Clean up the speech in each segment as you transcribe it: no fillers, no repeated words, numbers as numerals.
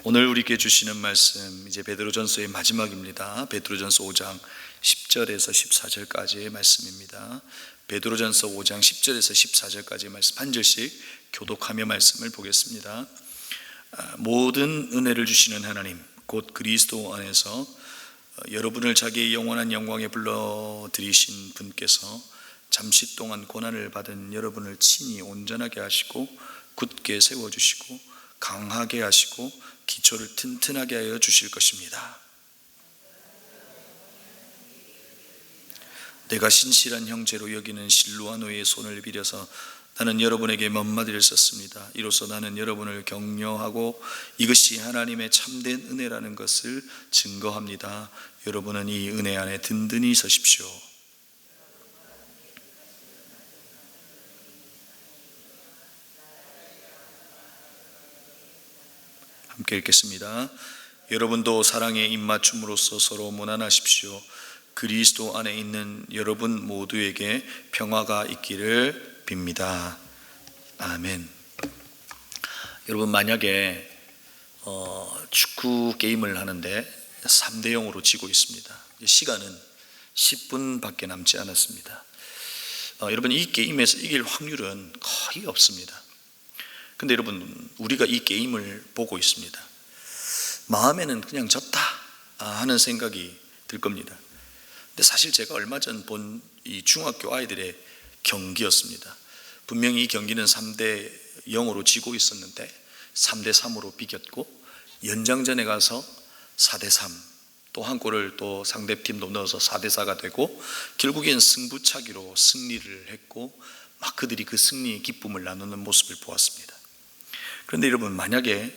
오늘 우리에게 주시는 말씀 이제 베드로전서의 마지막입니다. 베드로전서 5장 10절에서 14절까지의 말씀입니다. 베드로전서 5장 10절에서 14절까지의 말씀 한 절씩 교독하며 말씀을 보겠습니다. 모든 은혜를 주시는 하나님 곧 그리스도 안에서 여러분을 자기의 영원한 영광에 불러들이신 분께서 잠시 동안 고난을 받은 여러분을 친히 온전하게 하시고 굳게 세워주시고 강하게 하시고 기초를 튼튼하게 하여 주실 것입니다. 내가 신실한 형제로 여기는 실루아노의 손을 빌려서 나는 여러분에게 먼마디를 썼습니다. 이로써 나는 여러분을 격려하고 이것이 하나님의 참된 은혜라는 것을 증거합니다. 여러분은 이 은혜 안에 든든히 서십시오. 함께 읽겠습니다. 여러분도 사랑에 입맞춤으로써 서로 무난하십시오. 그리스도 안에 있는 여러분 모두에게 평화가 있기를 빕니다. 아멘. 여러분 만약에 축구 게임을 하는데 3대0으로 지고 있습니다. 시간은 10분밖에 남지 않았습니다. 여러분 이 게임에서 이길 확률은 거의 없습니다. 근데 여러분 우리가 이 게임을 보고 있습니다. 마음에는 그냥 졌다 하는 생각이 들 겁니다. 근데 사실 제가 얼마 전 본 이 중학교 아이들의 경기였습니다. 분명히 이 경기는 3대0으로 지고 있었는데 3대3으로 비겼고 연장전에 가서 4대3 또 한 골을 또 상대팀도 넣어서 4대4가 되고 결국엔 승부차기로 승리를 했고 막 그들이 그 승리의 기쁨을 나누는 모습을 보았습니다. 그런데 여러분 만약에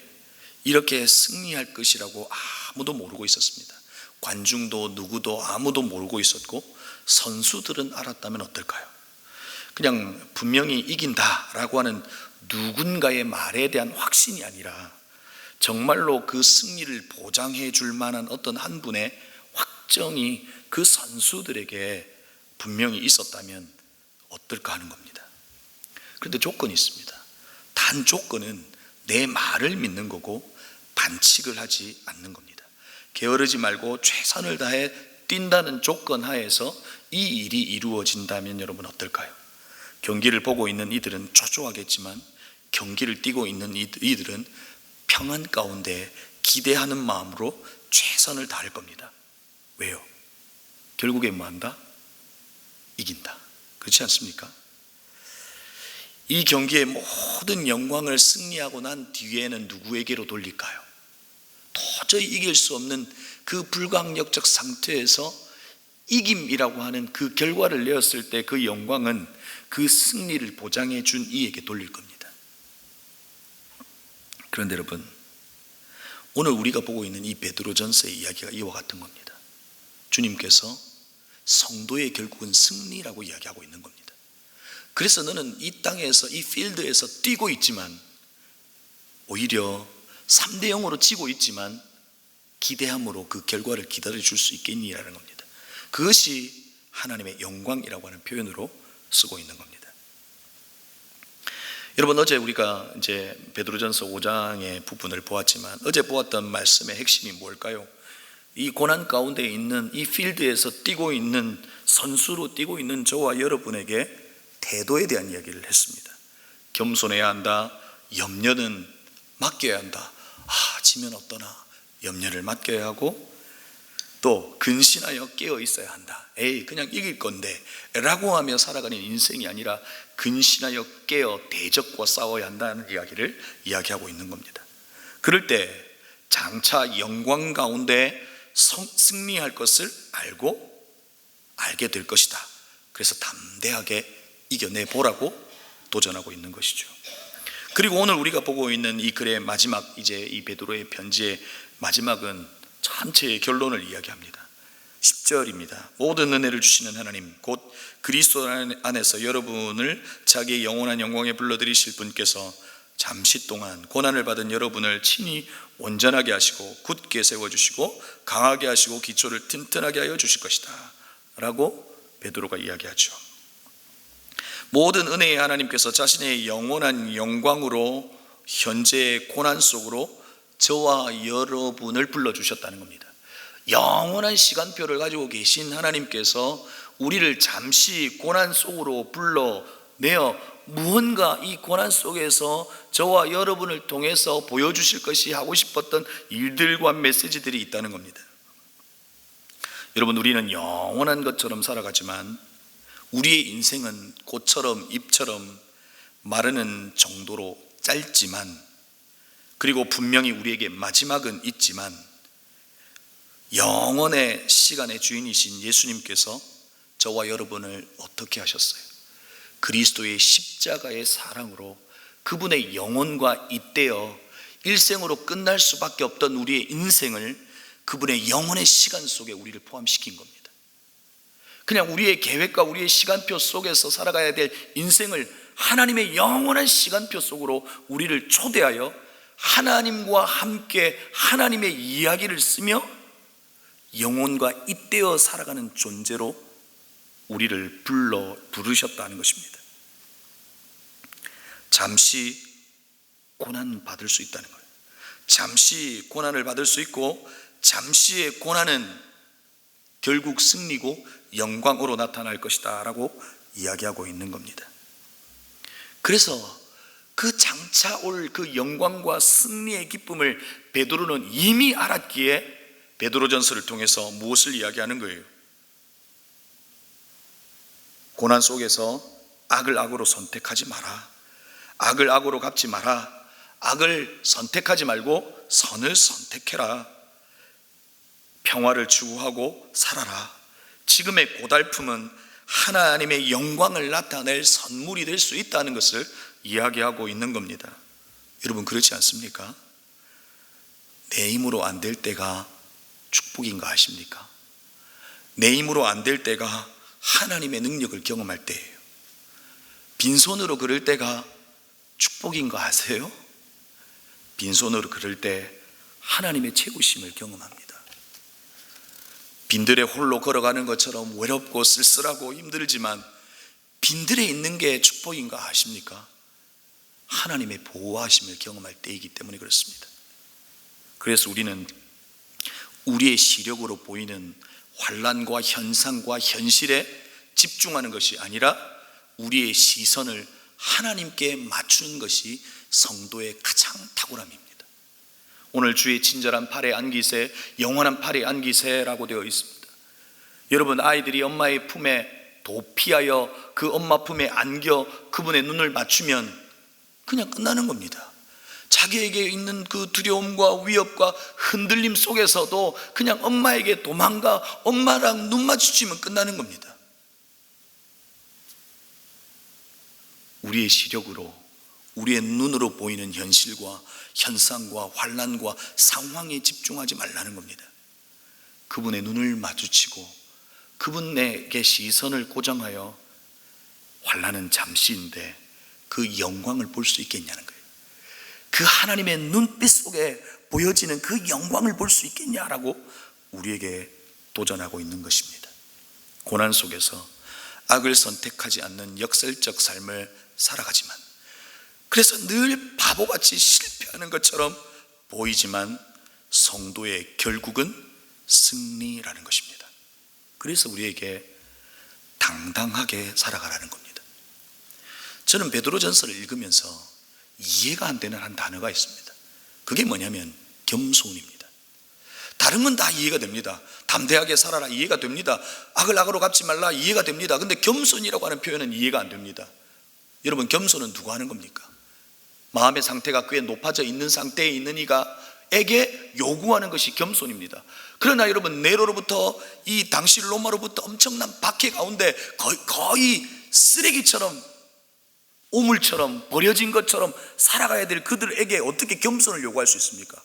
이렇게 승리할 것이라고 아무도 모르고 있었습니다. 관중도 누구도 아무도 모르고 있었고 선수들은 알았다면 어떨까요? 그냥 분명히 이긴다라고 하는 누군가의 말에 대한 확신이 아니라 정말로 그 승리를 보장해 줄 만한 어떤 한 분의 확정이 그 선수들에게 분명히 있었다면 어떨까 하는 겁니다. 그런데 조건이 있습니다. 단 조건은 내 말을 믿는 거고 반칙을 하지 않는 겁니다. 게으르지 말고 최선을 다해 뛴다는 조건 하에서 이 일이 이루어진다면 여러분 어떨까요? 경기를 보고 있는 이들은 초조하겠지만 경기를 뛰고 있는 이들은 평안 가운데 기대하는 마음으로 최선을 다할 겁니다. 왜요? 결국엔 뭐 한다? 이긴다. 그렇지 않습니까? 이 경기의 모든 영광을 승리하고 난 뒤에는 누구에게로 돌릴까요? 도저히 이길 수 없는 그 불가항력적 상태에서 이김이라고 하는 그 결과를 내었을 때 그 영광은 그 승리를 보장해 준 이에게 돌릴 겁니다. 그런데 여러분 오늘 우리가 보고 있는 이 베드로전서의 이야기가 이와 같은 겁니다. 주님께서 성도의 결국은 승리라고 이야기하고 있는 겁니다. 그래서 너는 이 땅에서 이 필드에서 뛰고 있지만 오히려 3대0으로 지고 있지만 기대함으로 그 결과를 기다려줄 수 있겠니라는 겁니다. 그것이 하나님의 영광이라고 하는 표현으로 쓰고 있는 겁니다. 여러분 어제 우리가 이제 베드로전서 5장의 부분을 보았지만 어제 보았던 말씀의 핵심이 뭘까요? 이 고난 가운데 있는 이 필드에서 뛰고 있는 선수로 뛰고 있는 저와 여러분에게 태도에 대한 이야기를 했습니다. 겸손해야 한다. 염려는 맡겨야 한다. 지면 어떠나 염려를 맡겨야 하고 또 근신하여 깨어 있어야 한다. 그냥 이길 건데 라고 하며 살아가는 인생이 아니라 근신하여 깨어 대적과 싸워야 한다는 이야기를 이야기하고 있는 겁니다. 그럴 때 장차 영광 가운데 승리할 것을 알게 될 것이다. 그래서 담대하게 이겨내 보라고 도전하고 있는 것이죠. 그리고 오늘 우리가 보고 있는 이 글의 마지막 이제 이 베드로의 편지의 마지막은 전체의 결론을 이야기합니다. 10절입니다. 모든 은혜를 주시는 하나님 곧 그리스도 안에서 여러분을 자기의 영원한 영광에 불러들이실 분께서 잠시 동안 고난을 받은 여러분을 친히 온전하게 하시고 굳게 세워주시고 강하게 하시고 기초를 튼튼하게 하여 주실 것이다 라고 베드로가 이야기하죠. 모든 은혜의 하나님께서 자신의 영원한 영광으로 현재의 고난 속으로 저와 여러분을 불러주셨다는 겁니다. 영원한 시간표를 가지고 계신 하나님께서 우리를 잠시 고난 속으로 불러내어 무언가 이 고난 속에서 저와 여러분을 통해서 보여주실 것이, 하고 싶었던 일들과 메시지들이 있다는 겁니다. 여러분, 우리는 영원한 것처럼 살아가지만 우리의 인생은 꽃처럼 잎처럼 마르는 정도로 짧지만, 그리고 분명히 우리에게 마지막은 있지만, 영원의 시간의 주인이신 예수님께서 저와 여러분을 어떻게 하셨어요? 그리스도의 십자가의 사랑으로 그분의 영혼과 잇대어 일생으로 끝날 수밖에 없던 우리의 인생을 그분의 영혼의 시간 속에 우리를 포함시킨 겁니다. 그냥 우리의 계획과 우리의 시간표 속에서 살아가야 될 인생을 하나님의 영원한 시간표 속으로 우리를 초대하여 하나님과 함께 하나님의 이야기를 쓰며 영혼과 잇대어 살아가는 존재로 우리를 부르셨다는 것입니다. 잠시 고난 받을 수 있다는 거예요. 잠시 고난을 받을 수 있고, 잠시의 고난은 결국 승리고 영광으로 나타날 것이다 라고 이야기하고 있는 겁니다. 그래서 그 장차 올 그 영광과 승리의 기쁨을 베드로는 이미 알았기에 베드로전서를 통해서 무엇을 이야기하는 거예요? 고난 속에서 악을 악으로 선택하지 마라. 악을 악으로 갚지 마라. 악을 선택하지 말고 선을 선택해라. 평화를 추구하고 살아라. 지금의 고달픔은 하나님의 영광을 나타낼 선물이 될 수 있다는 것을 이야기하고 있는 겁니다. 여러분, 그렇지 않습니까? 내 힘으로 안 될 때가 축복인 거 아십니까? 내 힘으로 안 될 때가 하나님의 능력을 경험할 때예요. 빈손으로 그럴 때가 축복인 거 아세요? 빈손으로 그럴 때 하나님의 채우심을 경험합니다. 빈들에 홀로 걸어가는 것처럼 외롭고 쓸쓸하고 힘들지만 빈들에 있는 게 축복인 거 아십니까? 하나님의 보호하심을 경험할 때이기 때문에 그렇습니다. 그래서 우리는 우리의 시력으로 보이는 환난과 현상과 현실에 집중하는 것이 아니라 우리의 시선을 하나님께 맞추는 것이 성도의 가장 탁월함입니다. 오늘 주의 친절한 팔에 안기세, 영원한 팔에 안기세라고 되어 있습니다. 여러분, 아이들이 엄마의 품에 도피하여 그 엄마 품에 안겨 그분의 눈을 맞추면 그냥 끝나는 겁니다. 자기에게 있는 그 두려움과 위협과 흔들림 속에서도 그냥 엄마에게 도망가 엄마랑 눈 마주치면 끝나는 겁니다. 우리의 시력으로, 우리의 눈으로 보이는 현실과 현상과 환난과 상황에 집중하지 말라는 겁니다. 그분의 눈을 마주치고 그분에게 시선을 고정하여 환난은 잠시인데 그 영광을 볼 수 있겠냐는 거예요. 그 하나님의 눈빛 속에 보여지는 그 영광을 볼 수 있겠냐라고 우리에게 도전하고 있는 것입니다. 고난 속에서 악을 선택하지 않는 역설적 삶을 살아가지만, 그래서 늘 바보같이 실패하는 것처럼 보이지만 성도의 결국은 승리라는 것입니다. 그래서 우리에게 당당하게 살아가라는 겁니다. 저는 베드로전서를 읽으면서 이해가 안 되는 한 단어가 있습니다. 그게 뭐냐면 겸손입니다. 다른 건 다 이해가 됩니다. 담대하게 살아라, 이해가 됩니다. 악을 악으로 갚지 말라, 이해가 됩니다. 근데 겸손이라고 하는 표현은 이해가 안 됩니다. 여러분, 겸손은 누가 하는 겁니까? 마음의 상태가 꽤 높아져 있는 상태에 있는 이가에게 요구하는 것이 겸손입니다. 그러나 여러분, 네로로부터, 이 당시 로마로부터 엄청난 박해 가운데 거의 쓰레기처럼, 오물처럼 버려진 것처럼 살아가야 될 그들에게 어떻게 겸손을 요구할 수 있습니까?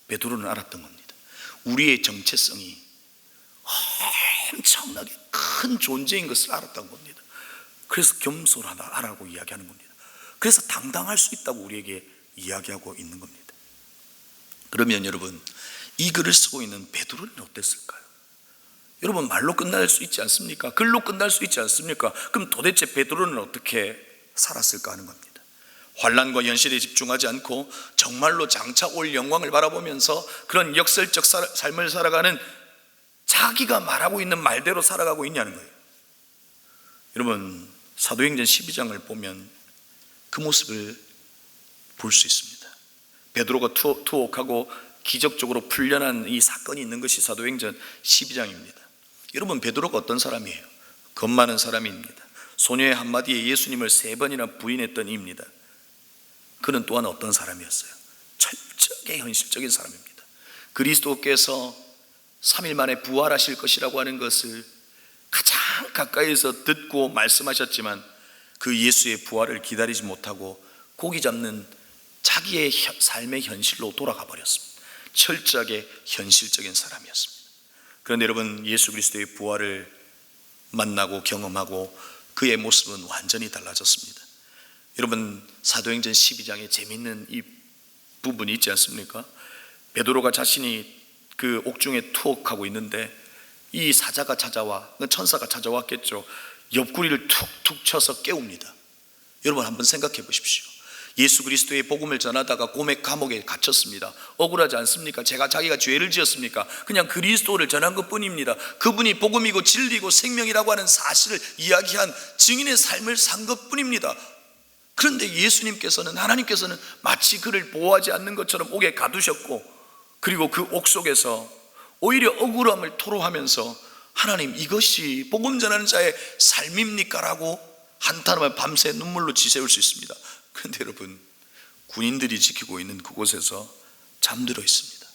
베드로는 알았던 겁니다. 우리의 정체성이 엄청나게 큰 존재인 것을 알았던 겁니다. 그래서 겸손하다라고 이야기하는 겁니다. 그래서 당당할 수 있다고 우리에게 이야기하고 있는 겁니다. 그러면 여러분, 이 글을 쓰고 있는 베드로는 어땠을까요? 여러분, 말로 끝날 수 있지 않습니까? 글로 끝날 수 있지 않습니까? 그럼 도대체 베드로는 어떻게 살았을까 하는 겁니다. 환난과 현실에 집중하지 않고 정말로 장차 올 영광을 바라보면서 그런 역설적 삶을 살아가는, 자기가 말하고 있는 말대로 살아가고 있냐는 거예요. 여러분, 사도행전 12장을 보면 그 모습을 볼 수 있습니다. 베드로가 투옥하고 기적적으로 풀려난 이 사건이 있는 것이 사도행전 12장입니다. 여러분, 베드로가 어떤 사람이에요? 겁 많은 사람입니다. 소녀의 한마디에 예수님을 3번이나 부인했던 이입니다. 그는 또한 어떤 사람이었어요? 철저하게 현실적인 사람입니다. 그리스도께서 3일 만에 부활하실 것이라고 하는 것을 가장 가까이에서 듣고 말씀하셨지만 그 예수의 부활을 기다리지 못하고 고기 잡는 자기의 삶의 현실로 돌아가 버렸습니다. 철저하게 현실적인 사람이었습니다. 그런데 여러분, 예수 그리스도의 부활을 만나고 경험하고 그의 모습은 완전히 달라졌습니다. 여러분, 사도행전 12장에 재미있는 이 부분이 있지 않습니까? 베드로가 자신이 그 옥중에 투옥하고 있는데 이 사자가 찾아와, 천사가 찾아왔겠죠. 옆구리를 툭툭 쳐서 깨웁니다. 여러분, 한번 생각해 보십시오. 예수 그리스도의 복음을 전하다가 고맥 감옥에 갇혔습니다. 억울하지 않습니까? 자기가 죄를 지었습니까? 그냥 그리스도를 전한 것뿐입니다. 그분이 복음이고 진리고 생명이라고 하는 사실을 이야기한 증인의 삶을 산 것뿐입니다. 그런데 예수님께서는, 하나님께서는 마치 그를 보호하지 않는 것처럼 옥에 가두셨고, 그리고 그 옥 속에서 오히려 억울함을 토로하면서 하나님, 이것이 복음 전하는 자의 삶입니까? 라고 한탄하며 밤새 눈물로 지새울 수 있습니다. 그런데 여러분, 군인들이 지키고 있는 그곳에서 잠들어 있습니다.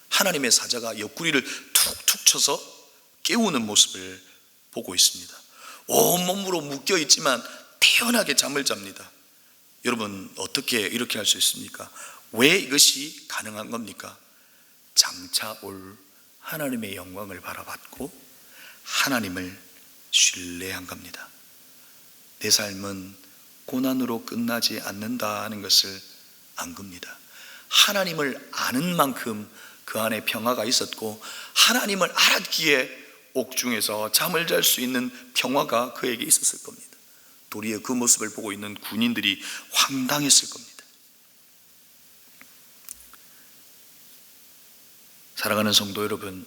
하나님의 사자가 옆구리를 툭툭 쳐서 깨우는 모습을 보고 있습니다. 온몸으로 묶여 있지만 태연하게 잠을 잡니다. 여러분, 어떻게 이렇게 할 수 있습니까? 왜 이것이 가능한 겁니까? 장차 올 하나님의 영광을 바라봤고 하나님을 신뢰한 겁니다. 내 삶은 고난으로 끝나지 않는다는 것을 안 겁니다. 하나님을 아는 만큼 그 안에 평화가 있었고, 하나님을 알았기에 옥중에서 잠을 잘 수 있는 평화가 그에게 있었을 겁니다. 도리어 그 모습을 보고 있는 군인들이 황당했을 겁니다. 사랑하는 성도 여러분,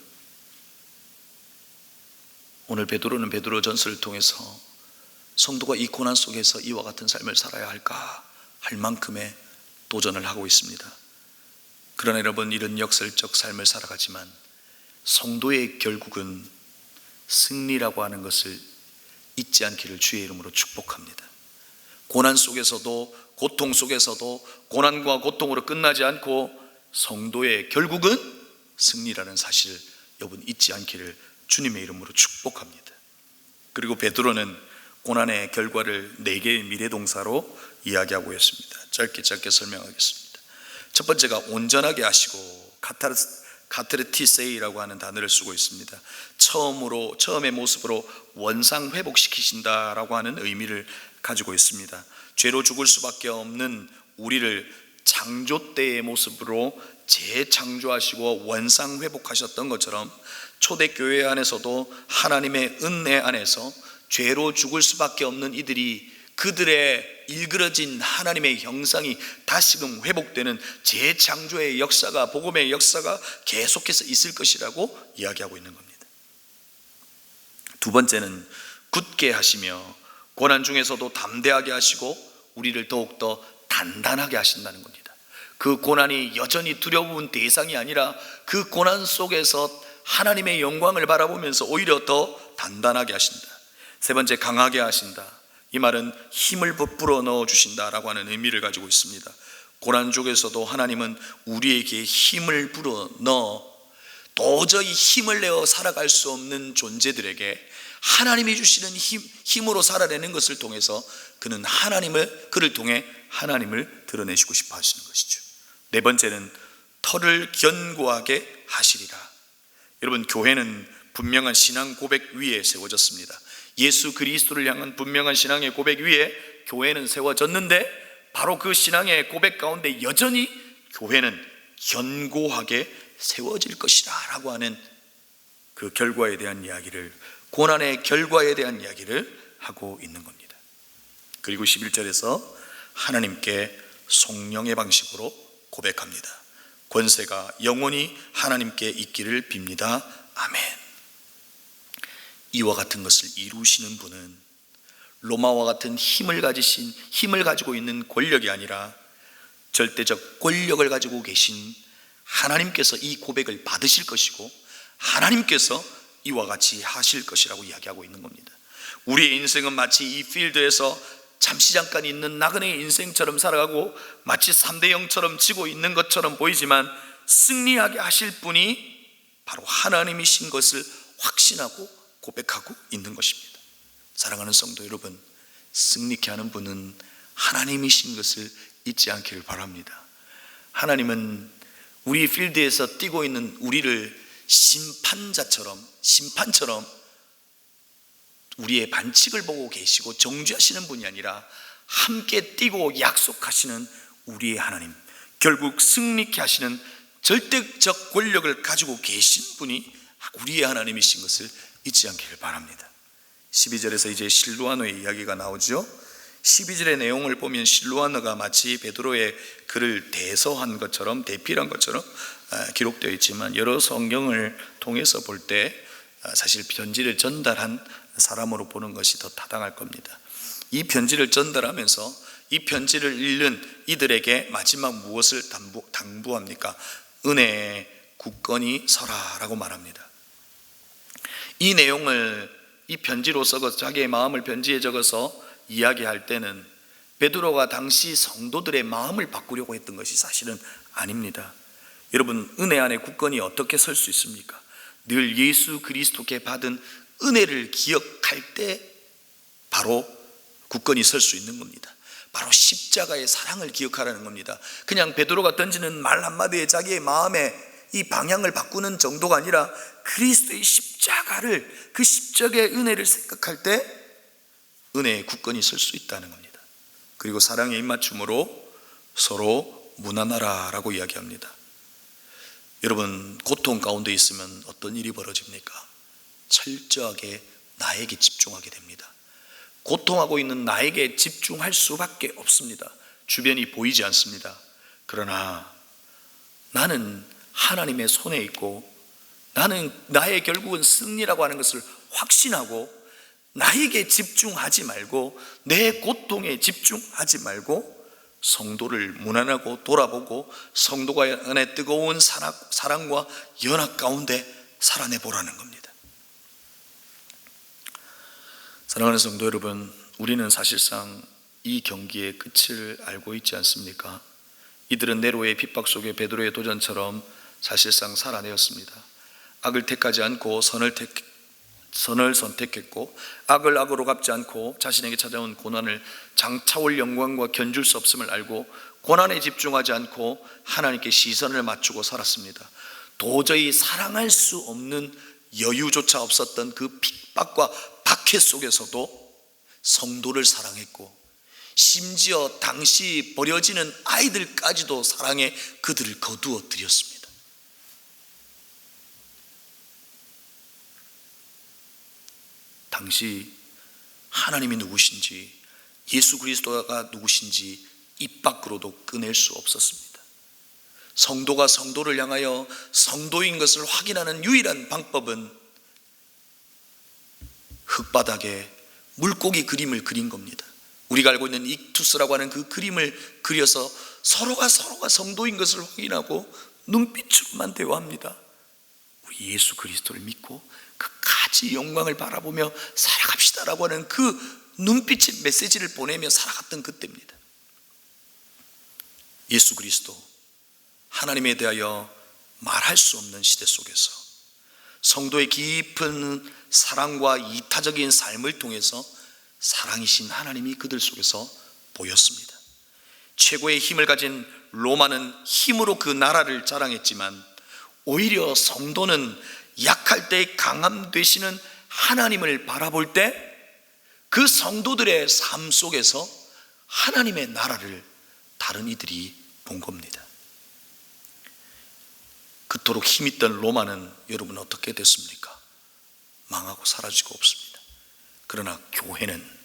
오늘 베드로는 베드로 전서를 통해서 성도가 이 고난 속에서 이와 같은 삶을 살아야 할까 할 만큼의 도전을 하고 있습니다. 그러나 여러분, 이런 역설적 삶을 살아가지만 성도의 결국은 승리라고 하는 것을 잊지 않기를 주의 이름으로 축복합니다. 고난 속에서도, 고통 속에서도 고난과 고통으로 끝나지 않고 성도의 결국은 승리라는 사실을 여러분 잊지 않기를 주님의 이름으로 축복합니다. 그리고 베드로는 고난의 결과를 4개의 미래동사로 이야기하고 있습니다. 짧게 설명하겠습니다. 첫 번째가 온전하게 하시고, 카테르티세이라고 하는 단어를 쓰고 있습니다. 처음의 모습으로 원상 회복시키신다라고 하는 의미를 가지고 있습니다. 죄로 죽을 수밖에 없는 우리를 창조 때의 모습으로 재창조하시고 원상 회복하셨던 것처럼 초대교회 안에서도 하나님의 은혜 안에서 죄로 죽을 수밖에 없는 이들이 그들의 일그러진 하나님의 형상이 다시금 회복되는 재창조의 역사가, 복음의 역사가 계속해서 있을 것이라고 이야기하고 있는 겁니다. 두 번째는 굳게 하시며 고난 중에서도 담대하게 하시고 우리를 더욱더 단단하게 하신다는 겁니다. 그 고난이 여전히 두려운 대상이 아니라 그 고난 속에서 하나님의 영광을 바라보면서 오히려 더 단단하게 하신다. 세 번째, 강하게 하신다. 이 말은 힘을 불어 넣어 주신다라고 하는 의미를 가지고 있습니다. 고난 쪽에서도 하나님은 우리에게 힘을 불어 넣어 도저히 힘을 내어 살아갈 수 없는 존재들에게 하나님이 주시는 힘으로 살아내는 것을 통해서 그를 통해 하나님을 드러내시고 싶어 하시는 것이죠. 네 번째는 터를 견고하게 하시리라. 여러분, 교회는 분명한 신앙 고백 위에 세워졌습니다. 예수 그리스도를 향한 분명한 신앙의 고백 위에 교회는 세워졌는데, 바로 그 신앙의 고백 가운데 여전히 교회는 견고하게 세워질 것이다 라고 하는 그 결과에 대한 이야기를, 고난의 결과에 대한 이야기를 하고 있는 겁니다. 그리고 11절에서 하나님께 성령의 방식으로 고백합니다. 권세가 영원히 하나님께 있기를 빕니다. 아멘. 이와 같은 것을 이루시는 분은 로마와 같은 힘을 가지고 있는 권력이 아니라 절대적 권력을 가지고 계신 하나님께서 이 고백을 받으실 것이고 하나님께서 이와 같이 하실 것이라고 이야기하고 있는 겁니다. 우리의 인생은 마치 이 필드에서 잠시 잠깐 있는 나그네의 인생처럼 살아가고 마치 3대 0처럼 지고 있는 것처럼 보이지만 승리하게 하실 분이 바로 하나님이신 것을 확신하고 고백하고 있는 것입니다. 사랑하는 성도 여러분, 승리케 하는 분은 하나님이신 것을 잊지 않기를 바랍니다. 하나님은 우리 필드에서 뛰고 있는 우리를 심판처럼 우리의 반칙을 보고 계시고 정죄하시는 분이 아니라 함께 뛰고 약속하시는 우리의 하나님, 결국 승리케 하시는 절대적 권력을 가지고 계신 분이 우리의 하나님이신 것을 잊지 않기를 바랍니다. 12절에서 이제 실로아노의 이야기가 나오죠. 12절의 내용을 보면 실로아노가 마치 베드로의 글을 대서한 것처럼 대필한 것처럼 기록되어 있지만 여러 성경을 통해서 볼 때 사실 편지를 전달한 사람으로 보는 것이 더 타당할 겁니다. 이 편지를 전달하면서 이 편지를 읽는 이들에게 마지막 무엇을 당부합니까? 은혜의 굳건히 서라라고 말합니다. 이 내용을 이 편지로 써서 자기의 마음을 편지에 적어서 이야기할 때는 베드로가 당시 성도들의 마음을 바꾸려고 했던 것이 사실은 아닙니다. 여러분, 은혜 안에 굳건히 어떻게 설 수 있습니까? 늘 예수 그리스도께 받은 은혜를 기억할 때 바로 굳건히 설 수 있는 겁니다. 바로 십자가의 사랑을 기억하라는 겁니다. 그냥 베드로가 던지는 말 한마디에 자기의 마음의 이 방향을 바꾸는 정도가 아니라 그리스도의 십자가를, 그 십자가의 은혜를 생각할 때 은혜에 굳건히 설 수 있다는 겁니다. 그리고 사랑의 입맞춤으로 서로 무난하라라고 이야기합니다. 여러분, 고통 가운데 있으면 어떤 일이 벌어집니까? 철저하게 나에게 집중하게 됩니다. 고통하고 있는 나에게 집중할 수밖에 없습니다. 주변이 보이지 않습니다. 그러나 나는 하나님의 손에 있고 나는 나의 결국은 승리라고 하는 것을 확신하고 나에게 집중하지 말고 내 고통에 집중하지 말고 성도를 무난하고 돌아보고 성도가 안에 뜨거운 사랑과 연합 가운데 살아내보라는 겁니다. 사랑하는 성도 여러분, 우리는 사실상 이 경기의 끝을 알고 있지 않습니까? 이들은 네로의 핍박 속에 베드로의 도전처럼 사실상 살아내었습니다. 악을 택하지 않고 선을 선택했고 악을 악으로 갚지 않고 자신에게 찾아온 고난을 장차올 영광과 견줄 수 없음을 알고 고난에 집중하지 않고 하나님께 시선을 맞추고 살았습니다. 도저히 사랑할 수 없는 여유조차 없었던 그 핍박과 박해 속에서도 성도를 사랑했고 심지어 당시 버려지는 아이들까지도 사랑해 그들을 거두어 드렸습니다. 당시 하나님이 누구신지 예수 그리스도가 누구신지 입 밖으로도 꺼낼 수 없었습니다. 성도가 성도를 향하여 성도인 것을 확인하는 유일한 방법은 흙바닥에 물고기 그림을 그린 겁니다. 우리가 알고 있는 익투스라고 하는 그 그림을 그려서 서로가 성도인 것을 확인하고 눈빛으로만 대화합니다. 우리 예수 그리스도를 믿고 끝까지 영광을 바라보며 살아갑시다라고 하는 그 눈빛의 메시지를 보내며 살아갔던 그때입니다. 예수 그리스도, 하나님에 대하여 말할 수 없는 시대 속에서 성도의 깊은 사랑과 이타적인 삶을 통해서 사랑이신 하나님이 그들 속에서 보였습니다. 최고의 힘을 가진 로마는 힘으로 그 나라를 자랑했지만 오히려 성도는 약할 때 강함 되시는 하나님을 바라볼 때 그 성도들의 삶 속에서 하나님의 나라를 다른 이들이 본 겁니다. 그토록 힘있던 로마는 여러분 어떻게 됐습니까? 망하고 사라지고 없습니다. 그러나 교회는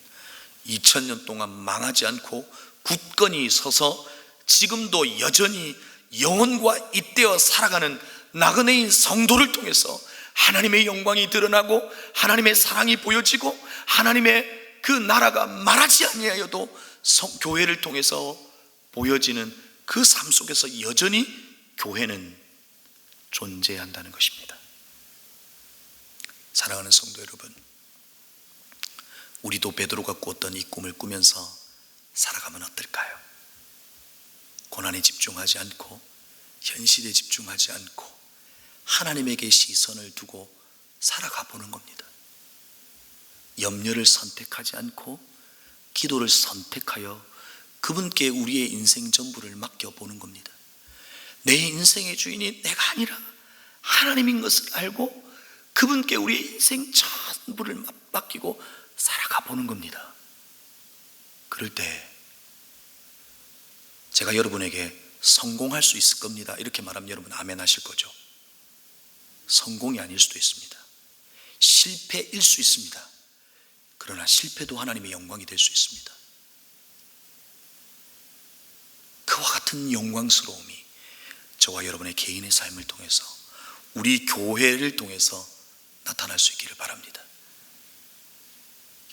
2000년 동안 망하지 않고 굳건히 서서 지금도 여전히 영혼과 잇대어 살아가는 나그네인 성도를 통해서 하나님의 영광이 드러나고 하나님의 사랑이 보여지고 하나님의 그 나라가 말하지 아니하여도 교회를 통해서 보여지는 그 삶 속에서 여전히 교회는 존재한다는 것입니다. 사랑하는 성도 여러분, 우리도 베드로가 꾸었던 이 꿈을 꾸면서 살아가면 어떨까요? 고난에 집중하지 않고 현실에 집중하지 않고 하나님에게 시선을 두고 살아가 보는 겁니다. 염려를 선택하지 않고 기도를 선택하여 그분께 우리의 인생 전부를 맡겨보는 겁니다. 내 인생의 주인이 내가 아니라 하나님인 것을 알고 그분께 우리의 인생 전부를 맡기고 살아가 보는 겁니다. 그럴 때 제가 여러분에게 성공할 수 있을 겁니다 이렇게 말하면 여러분 아멘 하실 거죠? 성공이 아닐 수도 있습니다. 실패일 수 있습니다. 그러나 실패도 하나님의 영광이 될 수 있습니다. 그와 같은 영광스러움이 저와 여러분의 개인의 삶을 통해서 우리 교회를 통해서 나타날 수 있기를 바랍니다.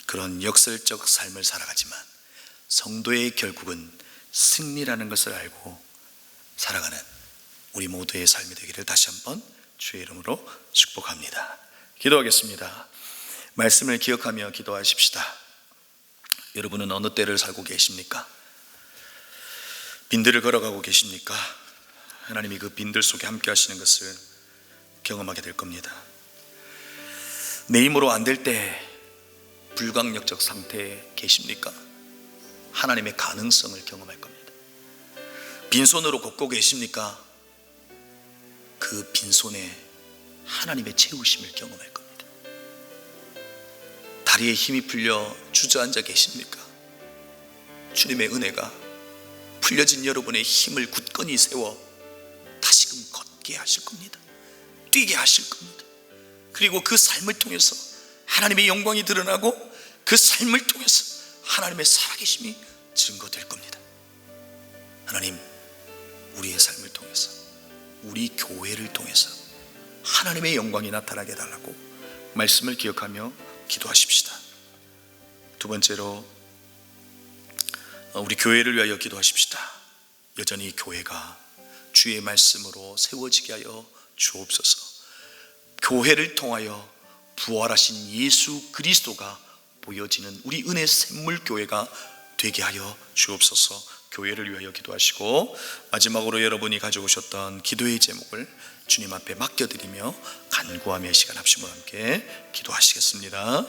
그런 역설적 삶을 살아가지만 성도의 결국은 승리라는 것을 알고 살아가는 우리 모두의 삶이 되기를 다시 한번 주의 이름으로 축복합니다. 기도하겠습니다. 말씀을 기억하며 기도하십시다. 여러분은 어느 때를 살고 계십니까? 빈들을 걸어가고 계십니까? 하나님이 그 빈들 속에 함께 하시는 것을 경험하게 될 겁니다. 내 힘으로 안 될 때 불강력적 상태에 계십니까? 하나님의 가능성을 경험할 겁니다. 빈손으로 걷고 계십니까? 그 빈손에 하나님의 채우심을 경험할 겁니다. 다리에 힘이 풀려 주저앉아 계십니까? 주님의 은혜가 풀려진 여러분의 힘을 굳건히 세워 다시금 걷게 하실 겁니다. 뛰게 하실 겁니다. 그리고 그 삶을 통해서 하나님의 영광이 드러나고 그 삶을 통해서 하나님의 살아계심이 증거될 겁니다. 하나님, 우리의 삶을 통해서 우리 교회를 통해서 하나님의 영광이 나타나게 해달라고 말씀을 기억하며 기도하십시다. 두 번째로 우리 교회를 위하여 기도하십시다. 여전히 교회가 주의 말씀으로 세워지게 하여 주옵소서. 교회를 통하여 부활하신 예수 그리스도가 보여지는 우리 은혜 샘물 교회가 되게 하여 주옵소서. 교회를 위하여 기도하시고 마지막으로 여러분이 가져오셨던 기도의 제목을 주님 앞에 맡겨드리며 간구하며 시간 합심으로 함께 기도하시겠습니다.